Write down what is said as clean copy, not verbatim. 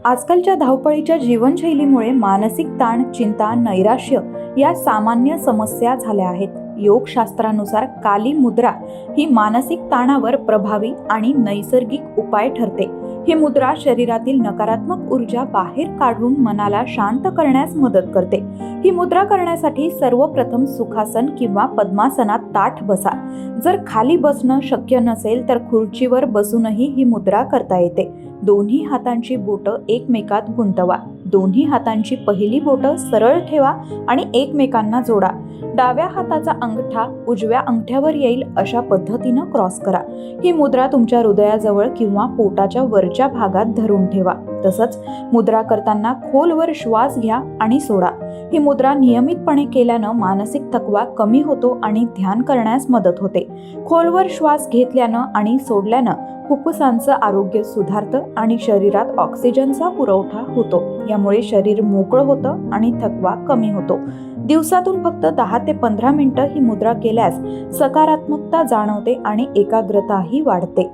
आजकालच्या धावपळीच्या जीवनशैलीमुळे मानसिक ताण, चिंता, नैराश्य या सामान्य समस्या झाल्या आहेत. योगशास्त्रानुसार काली मुद्रा ही मानसिक ताणावर प्रभावी आणि नैसर्गिक उपाय ठरते. ही मुद्रा शरीरातील नकारात्मक ऊर्जा बाहेर काढून मनाला शांत करण्यास मदत करते. ही मुद्रा करण्यासाठी सर्वप्रथम सुखासन किंवा पद्मासनात ताठ बसा. जर खाली बसणं शक्य नसेल तर खुर्चीवर बसूनही ही मुद्रा करता येते. दोन्ही हातांची बोटं एकमेकात गुंतवा. दोन्ही हातांची पहिली बोटं सरळ ठेवा आणि एकमेकांना जोडा. डाव्या हाताचा अंगठा उजव्या अंगठ्यावर येईल अशा पद्धतीनं क्रॉस करा. ही मुद्रा तुमच्या हृदयाजवळ किंवा पोटाच्या वरच्या भागात धरून ठेवा. तसंच मुद्रा करताना खोलवर श्वास घ्या आणि सोडा. ही मुद्रा नियमितपणे केल्यानं मानसिक थकवा कमी होतो आणि ध्यान करण्यास मदत होते. खोलवर श्वास घेतल्यानं आणि सोडल्यानं फुफ्फुसांचं आरोग्य सुधारतं आणि शरीरात ऑक्सिजनचा पुरवठा होतो. यामुळे शरीर मोकळं होतं आणि थकवा कमी होतो. दिवसातून फक्त 10 ते 15 मिनिटं ही मुद्रा केल्यास सकारात्मकता जाणवते आणि एकाग्रताही वाढते.